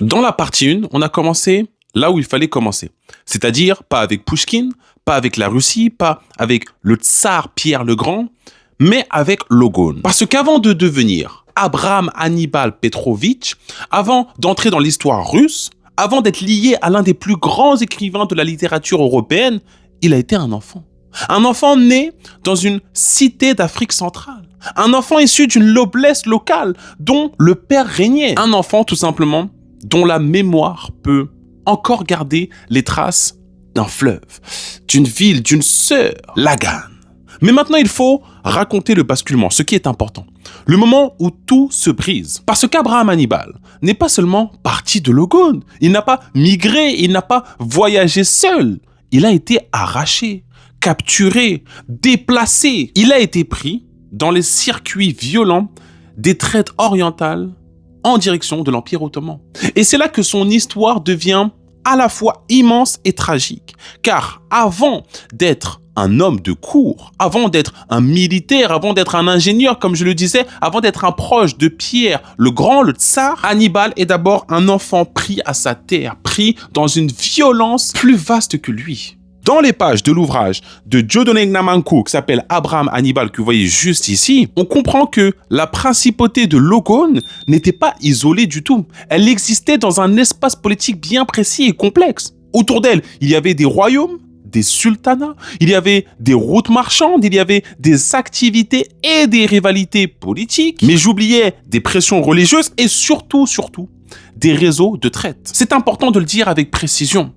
Dans la partie 1, on a commencé là où il fallait commencer. C'est-à-dire pas avec Pouchkine, pas avec la Russie, pas avec le tsar Pierre le Grand, mais avec Logone. Parce qu'avant de devenir Abraham Hannibal Petrovitch, avant d'entrer dans l'histoire russe, avant d'être lié à l'un des plus grands écrivains de la littérature européenne, il a été un enfant. Un enfant né dans une cité d'Afrique centrale. Un enfant issu d'une noblesse locale dont le père régnait. Un enfant tout simplement dont la mémoire peut encore garder les traces d'un fleuve, d'une ville, d'une sœur, Lagan. Mais maintenant, il faut raconter le basculement, ce qui est important. Le moment où tout se brise. Parce qu'Abraham Hannibal n'est pas seulement parti de Logone. Il n'a pas migré, il n'a pas voyagé seul. Il a été arraché, capturé, déplacé. Il a été pris dans les circuits violents des traites orientales en direction de l'Empire ottoman. Et c'est là que son histoire devient à la fois immense et tragique. Car avant d'être un homme de cour, avant d'être un militaire, avant d'être un ingénieur, comme je le disais, avant d'être un proche de Pierre le Grand, le tsar, Hannibal est d'abord un enfant pris à sa terre, pris dans une violence plus vaste que lui. Dans les pages de l'ouvrage de Dieudonné Ngnamankou qui s'appelle Abraham Hannibal, que vous voyez juste ici, on comprend que la principauté de Logone n'était pas isolée du tout. Elle existait dans un espace politique bien précis et complexe. Autour d'elle, il y avait des royaumes, des sultanats, il y avait des routes marchandes, il y avait des activités et des rivalités politiques, mais j'oubliais des pressions religieuses et surtout, des réseaux de traite. C'est important de le dire avec précision.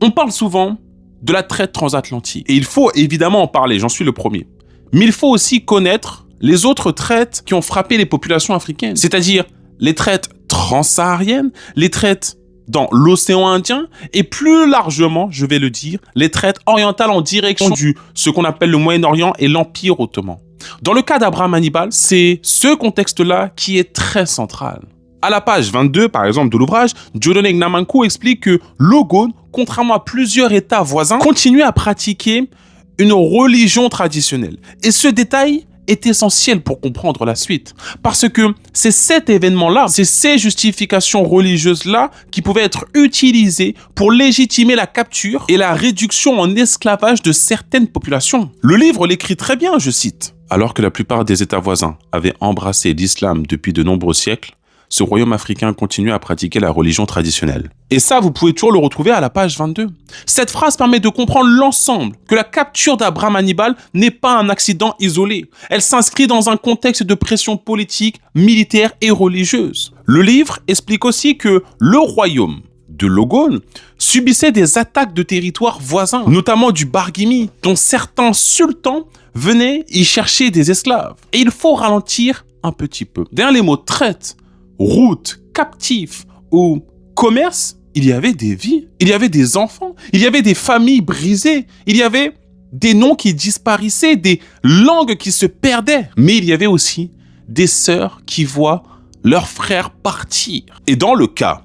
On parle souvent de la traite transatlantique. Et il faut évidemment en parler, j'en suis le premier. Mais il faut aussi connaître les autres traites qui ont frappé les populations africaines. C'est-à-dire les traites transsahariennes, les traites dans l'océan Indien et plus largement, je vais le dire, les traites orientales en direction du ce qu'on appelle le Moyen-Orient et l'Empire ottoman. Dans le cas d'Abraham Hannibal, c'est ce contexte-là qui est très central. À la page 22, par exemple, de l'ouvrage, Dieudonné Ngnamankou explique que Logone, contrairement à plusieurs États voisins, continuait à pratiquer une religion traditionnelle. Et ce détail est essentiel pour comprendre la suite. Parce que c'est cet événement-là, c'est ces justifications religieuses-là qui pouvaient être utilisées pour légitimer la capture et la réduction en esclavage de certaines populations. Le livre l'écrit très bien, je cite. Alors que la plupart des États voisins avaient embrassé l'islam depuis de nombreux siècles, ce royaume africain continuait à pratiquer la religion traditionnelle. Et ça, vous pouvez toujours le retrouver à la page 22. Cette phrase permet de comprendre l'ensemble, que la capture d'Abraham Hannibal n'est pas un accident isolé. Elle s'inscrit dans un contexte de pression politique, militaire et religieuse. Le livre explique aussi que le royaume de Logone subissait des attaques de territoires voisins, notamment du Barghimi, dont certains sultans venaient y chercher des esclaves. Et il faut ralentir un petit peu. Derrière les mots traite, route, captif ou commerce, il y avait des vies, il y avait des enfants, il y avait des familles brisées, il y avait des noms qui disparaissaient, des langues qui se perdaient. Mais il y avait aussi des sœurs qui voient leurs frères partir. Et dans le cas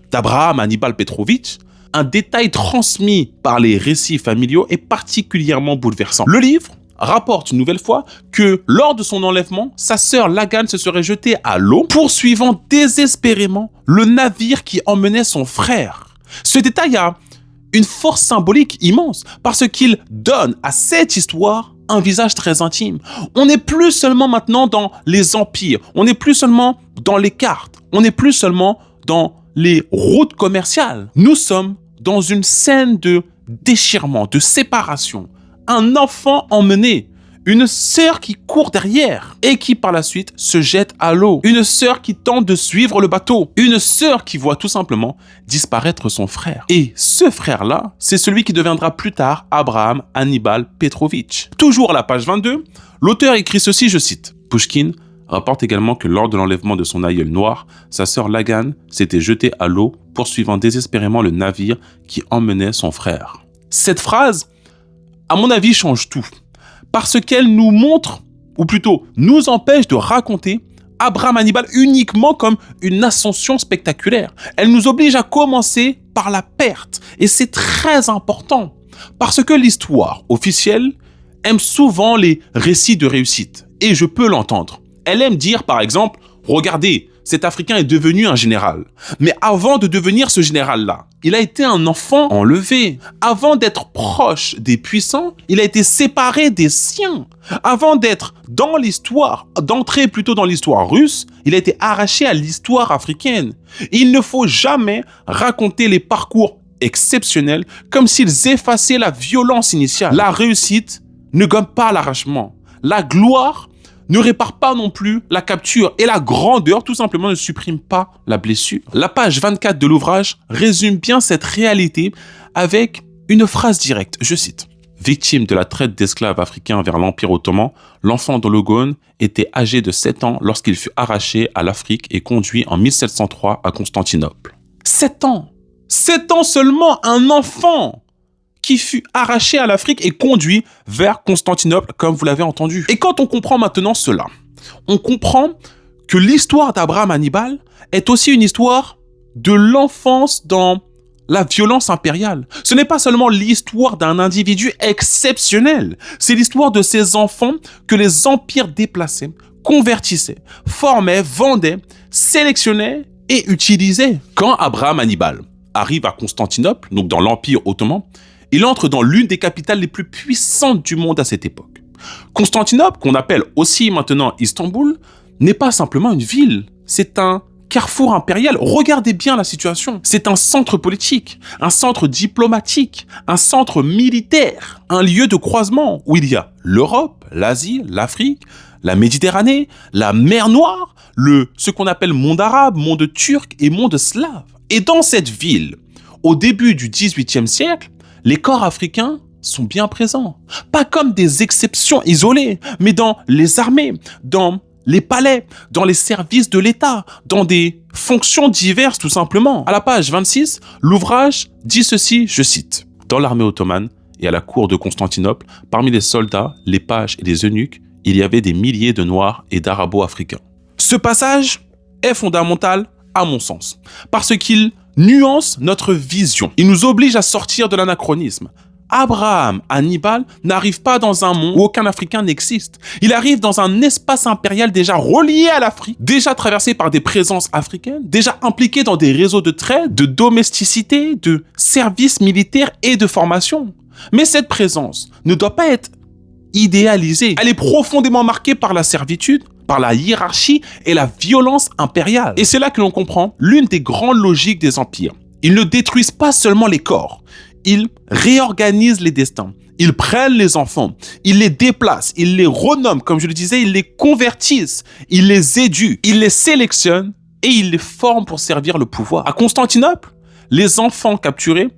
d'Abraham Hannibal Petrovitch, un détail transmis par les récits familiaux est particulièrement bouleversant. Le livre rapporte une nouvelle fois que lors de son enlèvement, sa sœur Lagan se serait jetée à l'eau, poursuivant désespérément le navire qui emmenait son frère. Ce détail a une force symbolique immense parce qu'il donne à cette histoire un visage très intime. On n'est plus seulement maintenant dans les empires, on n'est plus seulement dans les cartes, on n'est plus seulement dans les routes commerciales. Nous sommes dans une scène de déchirement, de séparation. Un enfant emmené, une sœur qui court derrière et qui par la suite se jette à l'eau, une sœur qui tente de suivre le bateau, une sœur qui voit tout simplement disparaître son frère. Et ce frère-là, c'est celui qui deviendra plus tard Abraham Hannibal Petrovitch. Toujours à la page 22, l'auteur écrit ceci, je cite, « Pouchkine rapporte également que lors de l'enlèvement de son aïeul noir, sa sœur Lagan s'était jetée à l'eau, poursuivant désespérément le navire qui emmenait son frère. » Cette phrase, à mon avis, change tout. Parce qu'elle nous montre, ou plutôt nous empêche de raconter Abraham Hannibal uniquement comme une ascension spectaculaire. Elle nous oblige à commencer par la perte. Et c'est très important. Parce que l'histoire officielle aime souvent les récits de réussite. Et je peux l'entendre. Elle aime dire, par exemple, « Regardez, cet Africain est devenu un général. Mais avant de devenir ce général-là, il a été un enfant enlevé. Avant d'être proche des puissants, il a été séparé des siens. Avant d'être dans l'histoire, d'entrer plutôt dans l'histoire russe, il a été arraché à l'histoire africaine. Il ne faut jamais raconter les parcours exceptionnels comme s'ils effaçaient la violence initiale. La réussite ne gomme pas l'arrachement. La gloire ne répare pas non plus la capture et la grandeur tout simplement ne supprime pas la blessure. La page 24 de l'ouvrage résume bien cette réalité avec une phrase directe, je cite. Victime de la traite d'esclaves africains vers l'Empire ottoman, l'enfant d'Ologone était âgé de 7 ans lorsqu'il fut arraché à l'Afrique et conduit en 1703 à Constantinople. 7 ans! 7 ans seulement, un enfant qui fut arraché à l'Afrique et conduit vers Constantinople, comme vous l'avez entendu. Et quand on comprend maintenant cela, on comprend que l'histoire d'Abraham Hannibal est aussi une histoire de l'enfance dans la violence impériale. Ce n'est pas seulement l'histoire d'un individu exceptionnel, c'est l'histoire de ces enfants que les empires déplaçaient, convertissaient, formaient, vendaient, sélectionnaient et utilisaient. Quand Abraham Hannibal arrive à Constantinople, donc dans l'Empire ottoman, il entre dans l'une des capitales les plus puissantes du monde à cette époque. Constantinople, qu'on appelle aussi maintenant Istanbul, n'est pas simplement une ville, c'est un carrefour impérial. Regardez bien la situation. C'est un centre politique, un centre diplomatique, un centre militaire, un lieu de croisement où il y a l'Europe, l'Asie, l'Afrique, la Méditerranée, la mer Noire, ce qu'on appelle monde arabe, monde turc et monde slave. Et dans cette ville, au début du XVIIIe siècle, les corps africains sont bien présents. Pas comme des exceptions isolées, mais dans les armées, dans les palais, dans les services de l'État, dans des fonctions diverses tout simplement. À la page 26, l'ouvrage dit ceci, je cite. Dans l'armée ottomane et à la cour de Constantinople, parmi les soldats, les pages et les eunuques, il y avait des milliers de Noirs et d'Arabo-Africains. Ce passage est fondamental à mon sens, parce qu'il nuance notre vision. Il nous oblige à sortir de l'anachronisme. Abraham Hannibal n'arrive pas dans un monde où aucun Africain n'existe. Il arrive dans un espace impérial déjà relié à l'Afrique, déjà traversé par des présences africaines, déjà impliqué dans des réseaux de trade, de domesticité, de services militaires et de formation. Mais cette présence ne doit pas être idéalisée. Elle est profondément marquée par la servitude, par la hiérarchie et la violence impériale. Et c'est là que l'on comprend l'une des grandes logiques des empires. Ils ne détruisent pas seulement les corps, ils réorganisent les destins. Ils prennent les enfants, ils les déplacent, ils les renomment, comme je le disais, ils les convertissent, ils les éduquent, ils les sélectionnent et ils les forment pour servir le pouvoir. À Constantinople, les enfants capturés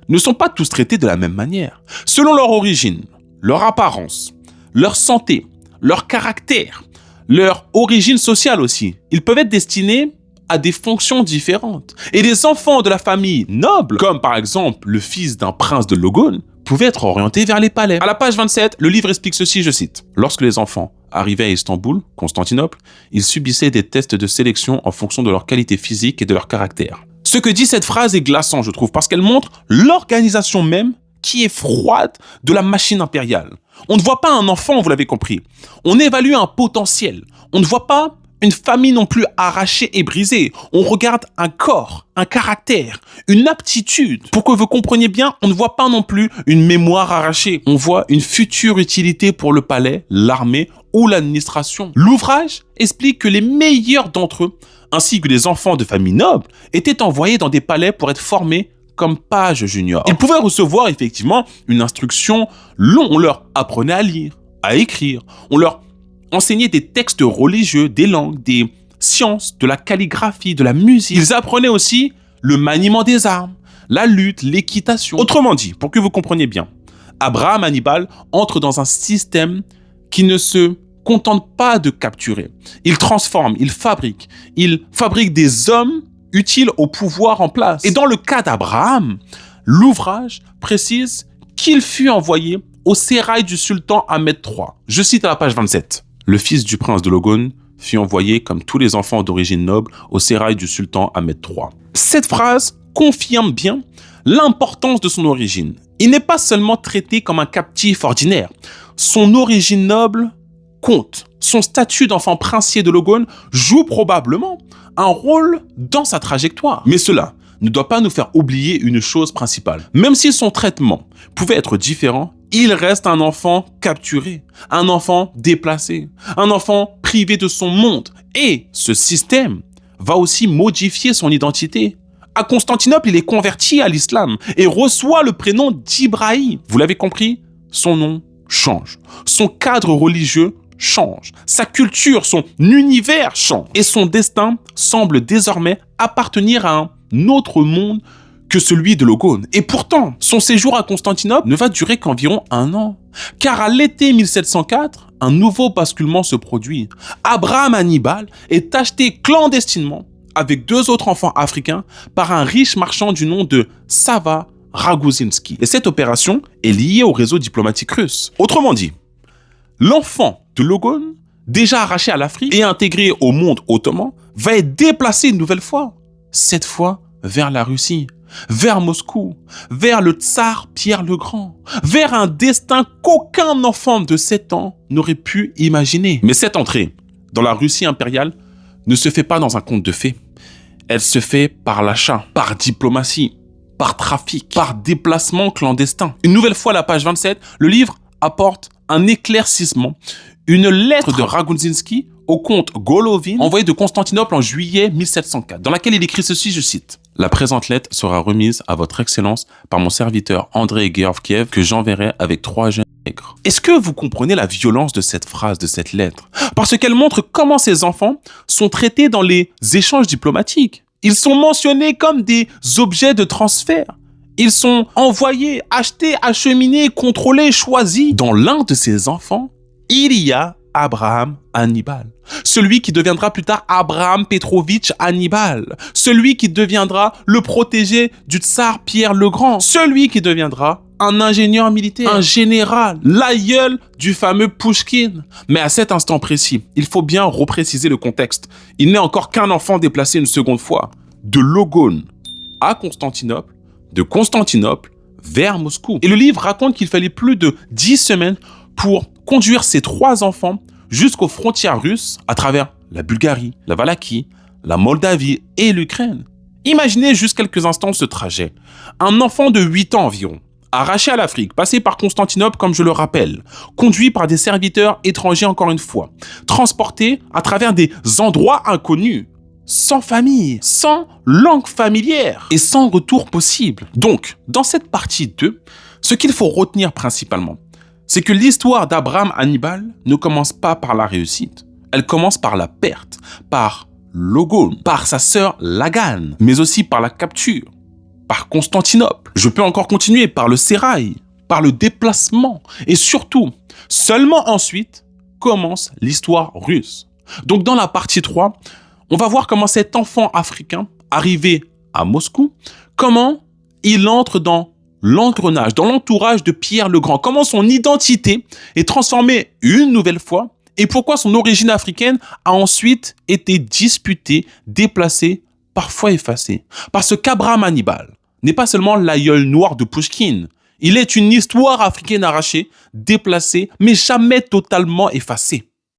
ne sont pas tous traités de la même manière. Selon leur origine, leur apparence, leur santé, leur caractère, leur origine sociale aussi, ils peuvent être destinés à des fonctions différentes. Et les enfants de la famille noble, comme par exemple le fils d'un prince de Logone, pouvaient être orientés vers les palais. À la page 27, le livre explique ceci, je cite. Lorsque les enfants arrivaient à Istanbul, Constantinople, ils subissaient des tests de sélection en fonction de leur qualité physique et de leur caractère. Ce que dit cette phrase est glaçant, je trouve, parce qu'elle montre l'organisation même qui est froide de la machine impériale. On ne voit pas un enfant, vous l'avez compris. On évalue un potentiel. On ne voit pas une famille non plus arrachée et brisée. On regarde un corps, un caractère, une aptitude. Pour que vous compreniez bien, on ne voit pas non plus une mémoire arrachée. On voit une future utilité pour le palais, l'armée ou l'administration. L'ouvrage explique que les meilleurs d'entre eux, ainsi que les enfants de familles nobles, étaient envoyés dans des palais pour être formés comme pages juniors. Ils pouvaient recevoir effectivement une instruction longue. On leur apprenait à lire, à écrire. On leur enseignait des textes religieux, des langues, des sciences, de la calligraphie, de la musique. Ils apprenaient aussi le maniement des armes, la lutte, l'équitation. Autrement dit, pour que vous compreniez bien, Abraham Hannibal entre dans un système qui ne se contente pas de capturer. Il transforme, il fabrique des hommes utiles au pouvoir en place. Et dans le cas d'Abraham, l'ouvrage précise qu'il fut envoyé au sérail du sultan Ahmed III. Je cite à la page 27. Le fils du prince de Logone fut envoyé, comme tous les enfants d'origine noble, au sérail du sultan Ahmed III. Cette phrase confirme bien l'importance de son origine. Il n'est pas seulement traité comme un captif ordinaire. Son origine noble compte. Son statut d'enfant princier de Logone joue probablement un rôle dans sa trajectoire. Mais cela ne doit pas nous faire oublier une chose principale. Même si son traitement pouvait être différent, il reste un enfant capturé, un enfant déplacé, un enfant privé de son monde. Et ce système va aussi modifier son identité. À Constantinople, il est converti à l'islam et reçoit le prénom d'Ibrahim. Vous l'avez compris? Son nom change. Son cadre religieux change. Sa culture, son univers change. Et son destin semble désormais appartenir à un autre monde que celui de Logone. Et pourtant, son séjour à Constantinople ne va durer qu'environ 1 an. Car à l'été 1704, un nouveau basculement se produit. Abraham Hannibal est acheté clandestinement avec 2 autres enfants africains par un riche marchand du nom de Sava Raguzinski. Et cette opération est liée au réseau diplomatique russe. Autrement dit, l'enfant de Logone, déjà arraché à l'Afrique et intégré au monde ottoman, va être déplacé une nouvelle fois. Cette fois vers la Russie, vers Moscou, vers le tsar Pierre le Grand, vers un destin qu'aucun enfant de 7 ans n'aurait pu imaginer. Mais cette entrée dans la Russie impériale ne se fait pas dans un conte de fées. Elle se fait par l'achat, par diplomatie, par trafic, par déplacement clandestin. Une nouvelle fois, à la page 27, le livre apporte un éclaircissement, une lettre de Raguzinski au comte Golovin, envoyée de Constantinople en juillet 1704, dans laquelle il écrit ceci, je cite: « La présente lettre sera remise à votre excellence par mon serviteur André Georgiev, que j'enverrai avec 3 jeunes nègres. » Est-ce que vous comprenez la violence de cette phrase, de cette lettre? Parce qu'elle montre comment ces enfants sont traités dans les échanges diplomatiques. Ils sont mentionnés comme des objets de transfert. Ils sont envoyés, achetés, acheminés, contrôlés, choisis. Dans l'un de ces enfants, il y a Abraham Hannibal. Celui qui deviendra plus tard Abraham Petrovitch Hannibal. Celui qui deviendra le protégé du tsar Pierre le Grand. Celui qui deviendra un ingénieur militaire, un général, l'aïeul du fameux Pouchkine. Mais à cet instant précis, il faut bien repréciser le contexte. Il n'est encore qu'un enfant déplacé une seconde fois de Logone à Constantinople, de Constantinople vers Moscou. Et le livre raconte qu'il fallait plus de 10 semaines pour conduire ces 3 enfants jusqu'aux frontières russes à travers la Bulgarie, la Valachie, la Moldavie et l'Ukraine. Imaginez juste quelques instants ce trajet. Un enfant de 8 ans environ, arraché à l'Afrique, passé par Constantinople comme je le rappelle, conduit par des serviteurs étrangers encore une fois, transporté à travers des endroits inconnus, sans famille, sans langue familière et sans retour possible. Donc, dans cette partie 2, ce qu'il faut retenir principalement, c'est que l'histoire d'Abraham Hannibal ne commence pas par la réussite. Elle commence par la perte, par Logone, par sa sœur Lagan, mais aussi par la capture, par Constantinople. Je peux encore continuer par le sérail, par le déplacement et surtout, seulement ensuite, commence l'histoire russe. Donc dans la partie 3, on va voir comment cet enfant africain, arrivé à Moscou, comment il entre dans l'engrenage, dans l'entourage de Pierre le Grand, comment son identité est transformée une nouvelle fois et pourquoi son origine africaine a ensuite été disputée, déplacée, parfois effacée. Parce qu'Abraham Hannibal n'est pas seulement l'aïeul noir de Pouchkine, il est une histoire africaine arrachée, déplacée, mais jamais totalement effacée.